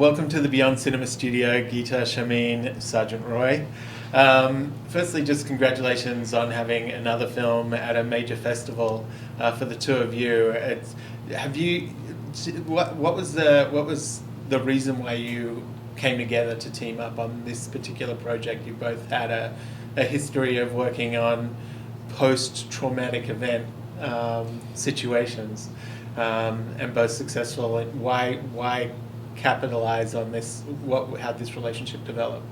Welcome to the Beyond Cinema studio, Geeta, Sharmeen, Sergeant Roy. Firstly, just congratulations on having another film at a major festival for the two of you. What was the reason why you came together to team up on this particular project? You both had a history of working on post-traumatic event situations, and both successful. Why capitalize on this? How this relationship developed?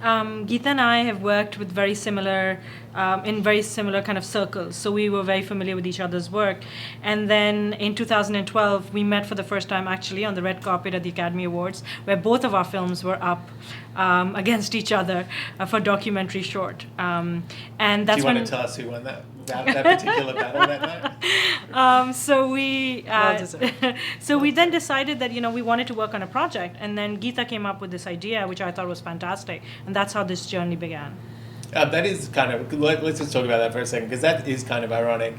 Geeta and I have worked with very similar kind of circles, so we were very familiar with each other's work. And then in 2012, we met for the first time actually on the red carpet at the Academy Awards, where both of our films were up against each other for documentary short. And that's Do you want to tell us who won that particular battle that night? So we then decided that we wanted to work on a project, and then Geeta came up with this idea, which I thought was fantastic, and that's how this journey began. That is kind of, let's just talk about that for a second, because that is kind of ironic,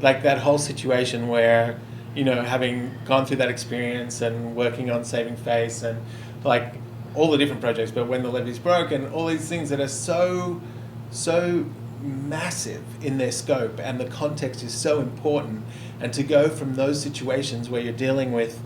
like that whole situation where having gone through that experience and working on Saving Face and like all the different projects, but when the levees broke and all these things that are so massive in their scope and the context is so important, and to go from those situations where you're dealing with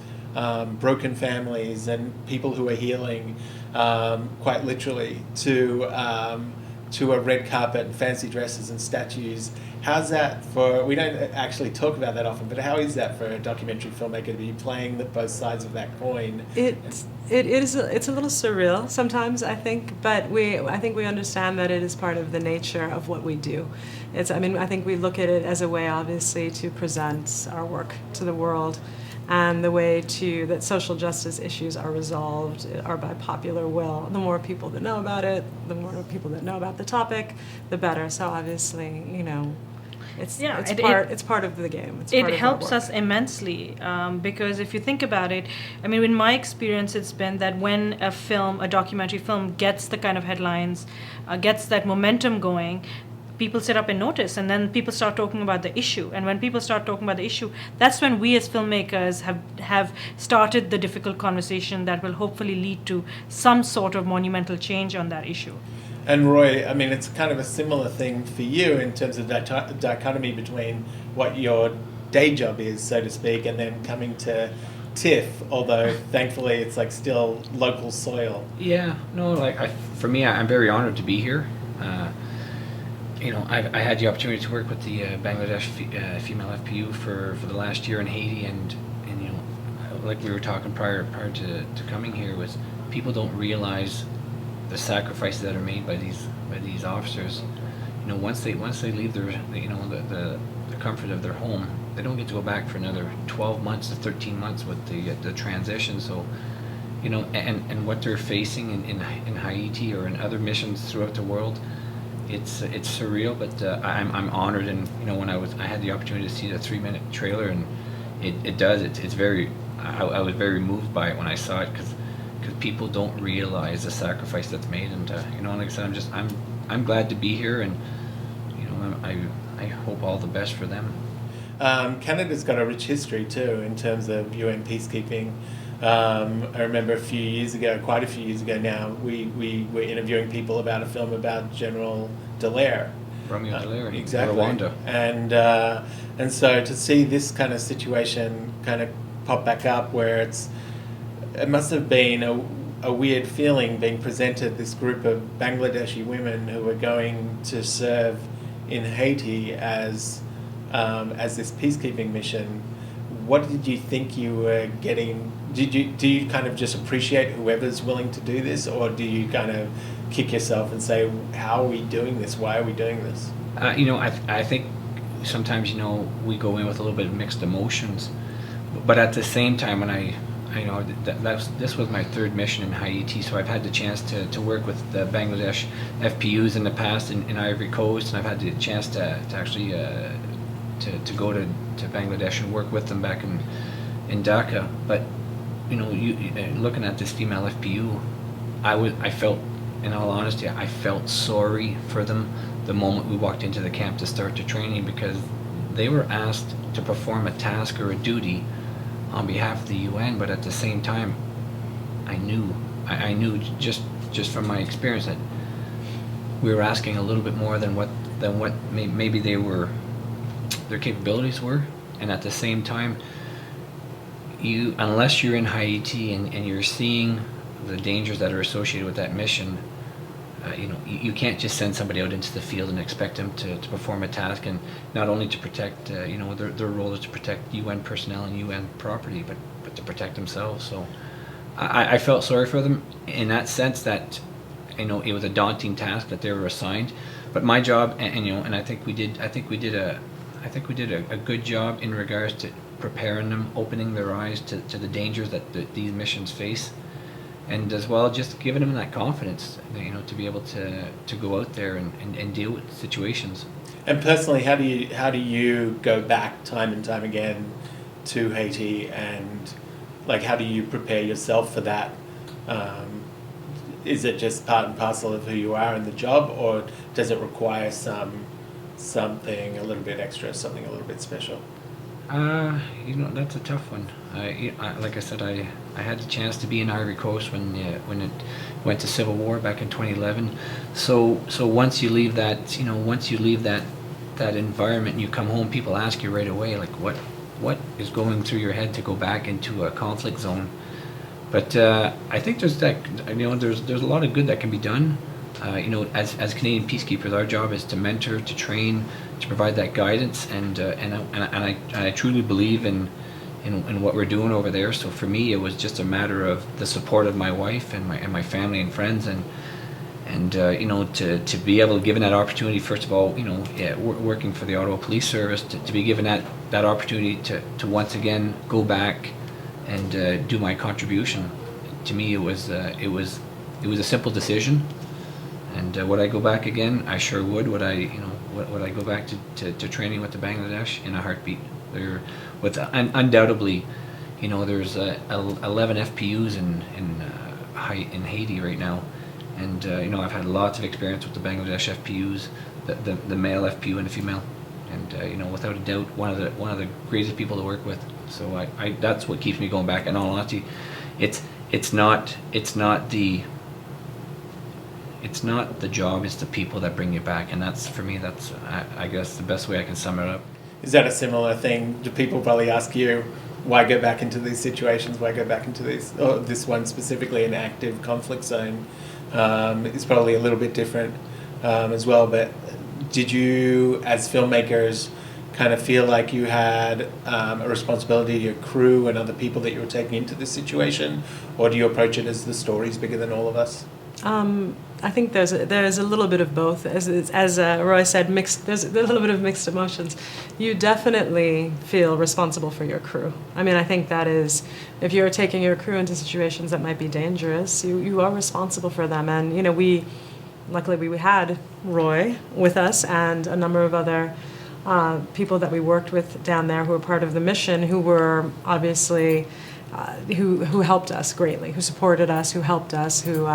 broken families and people who are healing, quite literally, to a red carpet and fancy dresses and statues. How's that we don't actually talk about that often, but how is that for a documentary filmmaker to be playing both sides of that coin? It's a little surreal sometimes, I think, but I think we understand that it is part of the nature of what we do. I think we look at it as a way, obviously, to present our work to the world, and the way that social justice issues are resolved are by popular will. The more people that know about it, the more people that know about the topic, the better. So obviously, it's part of the game. It helps us immensely because if you think about it, in my experience, it's been that when a documentary film gets the kind of headlines, gets that momentum going, people sit up and notice, and then people start talking about the issue. And when people start talking about the issue, that's when we as filmmakers have started the difficult conversation that will hopefully lead to some sort of monumental change on that issue. And Roy, it's kind of a similar thing for you in terms of dichotomy between what your day job is, so to speak, and then coming to TIFF, although thankfully it's like still local soil. Yeah, no, for me, I'm very honored to be here. I had the opportunity to work with the Bangladesh female FPU for the last year in Haiti, and like we were talking prior to coming here, was people don't realize the sacrifices that are made by these officers. Once they leave the comfort of their home, they don't get to go back for another 12 months to 13 months with the transition. So and what they're facing in Haiti or in other missions throughout the world, it's surreal, but I'm honored. And when I had the opportunity to see the 3-minute trailer, and it's very, I was very moved by it when I saw it, because people don't realize the sacrifice that's made. And like I said, I'm glad to be here, and I hope all the best for them. Canada's got a rich history too in terms of UN peacekeeping. I remember quite a few years ago now, we were interviewing people about a film about General Dallaire. Romeo Dallaire, exactly. Rwanda. And so to see this kind of situation kind of pop back up, where it must have been a weird feeling being presented, this group of Bangladeshi women who were going to serve in Haiti as this peacekeeping mission. What did you think you were getting? Do you kind of just appreciate whoever's willing to do this, or do you kind of kick yourself and say, how are we doing this? Why are we doing this? I think sometimes we go in with a little bit of mixed emotions, but at the same time, when this was my third mission in Haiti, so I've had the chance to work with the Bangladesh FPUs in the past in Ivory Coast, and I've had the chance to actually to go to Bangladesh and work with them back in Dhaka. But looking at this female FPU, I felt, in all honesty, I felt sorry for them the moment we walked into the camp to start the training, because they were asked to perform a task or a duty on behalf of the UN, but at the same time, I knew just from my experience that we were asking a little bit more than what maybe their capabilities were, and at the same time, unless you're in Haiti and you're seeing the dangers that are associated with that mission, you can't just send somebody out into the field and expect them to perform a task, and not only to protect, their role is to protect UN personnel and UN property, but to protect themselves. So I felt sorry for them in that sense, that it was a daunting task that they were assigned, but my job, and I think we did a good job in regards to preparing them, opening their eyes to the dangers that these missions face, and as well just giving them that confidence, to be able to go out there and deal with situations. And personally, how do you go back time and time again to Haiti, and like how do you prepare yourself for that? Is it just part and parcel of who you are in the job, or does it require something a little bit extra, something a little bit special? That's a tough one. Like I said, I had the chance to be in Ivory Coast when it went to civil war back in 2011. So once you leave that, that environment and you come home, people ask you right away, like, what is going through your head to go back into a conflict zone? But I think there's a lot of good that can be done. As Canadian peacekeepers, our job is to mentor, to train, to provide that guidance, and I truly believe in what we're doing over there. So for me, it was just a matter of the support of my wife and my family and friends, and to be able to given that opportunity. First of all, working for the Ottawa Police Service, to be given that opportunity to once again go back and do my contribution. To me, it was a simple decision. And would I go back again? I sure would. Would I go back to training with the Bangladesh? In a heartbeat. Undoubtedly, there's 11 FPUs in Haiti right now, and I've had lots of experience with the Bangladesh FPUs, the male FPU and the female, and without a doubt, one of the greatest people to work with. So I that's what keeps me going back. In all honesty, it's not the job, it's the people that bring you back, and that's, for me, I guess the best way I can sum it up. Is that a similar thing? Do people probably ask you, why go back into these situations, why go back into these, or this one specifically, an active conflict zone? It's probably a little bit different as well, but did you, as filmmakers, kind of feel like you had a responsibility to your crew and other people that you were taking into this situation, or do you approach it as the story's bigger than all of us? I think there's a little bit of both. As Roy said, mixed. There's a little bit of mixed emotions. You definitely feel responsible for your crew. I mean, I think that is, if you're taking your crew into situations that might be dangerous, you are responsible for them. And luckily we had Roy with us and a number of other people that we worked with down there who were part of the mission, who were obviously who helped us greatly, who supported us, who helped us, who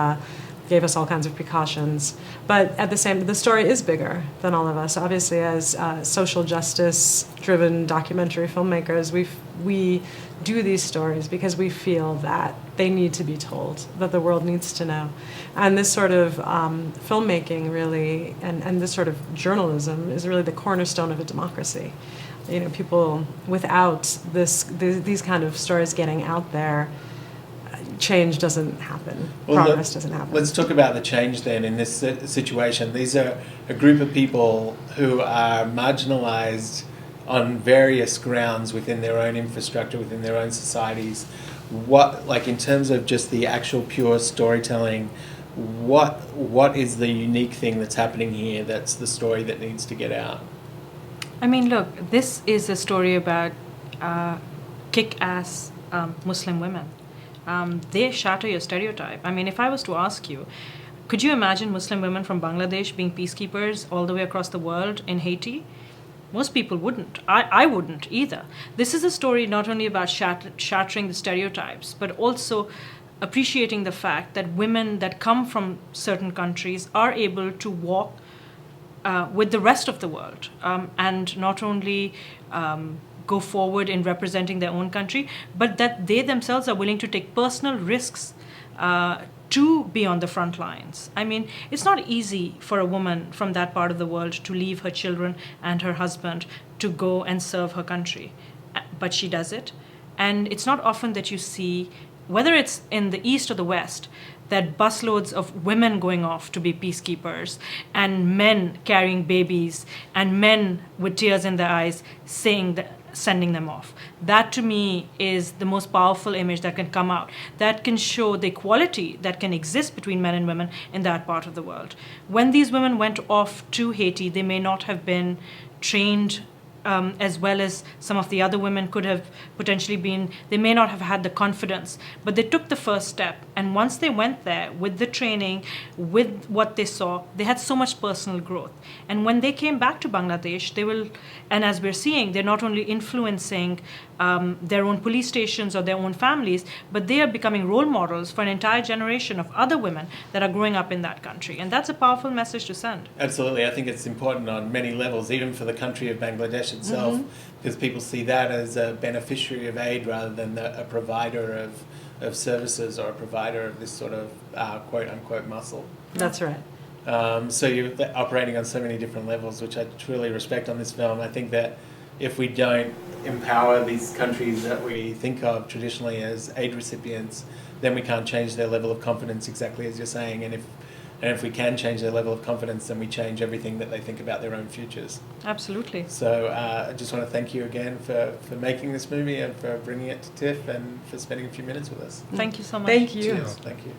gave us all kinds of precautions. But at the same time, the story is bigger than all of us. Obviously, as social justice-driven documentary filmmakers, we do these stories because we feel that they need to be told, that the world needs to know. And this sort of filmmaking really, and this sort of journalism is really the cornerstone of a democracy. People, without these kind of stories getting out there, change doesn't happen. Progress doesn't happen. Let's talk about the change then in this situation. These are a group of people who are marginalized on various grounds within their own infrastructure, within their own societies. In terms of just the actual pure storytelling, what is the unique thing that's happening here that's the story that needs to get out? I mean, look, this is a story about kick-ass Muslim women. They shatter your stereotype. I mean, if I was to ask you, could you imagine Muslim women from Bangladesh being peacekeepers all the way across the world in Haiti? Most people wouldn't. I wouldn't either. This is a story not only about shattering the stereotypes, but also appreciating the fact that women that come from certain countries are able to walk with the rest of the world, and not only go forward in representing their own country, but that they themselves are willing to take personal risks to be on the front lines. I mean, it's not easy for a woman from that part of the world to leave her children and her husband to go and serve her country, but she does it. And it's not often that you see, whether it's in the East or the West, that busloads of women going off to be peacekeepers and men carrying babies and men with tears in their eyes sending them off. That to me is the most powerful image that can come out, that can show the equality that can exist between men and women in that part of the world. When these women went off to Haiti, they may not have been trained as well as some of the other women could have potentially been. They may not have had the confidence, but they took the first step. And once they went there with the training, with what they saw, they had so much personal growth. And when they came back to Bangladesh, they will, and as we're seeing, they're not only influencing their own police stations or their own families, but they are becoming role models for an entire generation of other women that are growing up in that country. And that's a powerful message to send. Absolutely. I think it's important on many levels, even for the country of Bangladesh itself, because people see that as a beneficiary of aid rather than a provider of services or a provider of this sort of quote-unquote muscle. That's right. So you're operating on so many different levels, which I truly respect on this film. I think that if we don't empower these countries that we think of traditionally as aid recipients, then we can't change their level of confidence, exactly as you're saying. And if we can change their level of confidence, then we change everything that they think about their own futures. Absolutely. So I just want to thank you again for making this movie and for bringing it to TIFF and for spending a few minutes with us. Thank you so much. Thank you. Cheers. Thank you.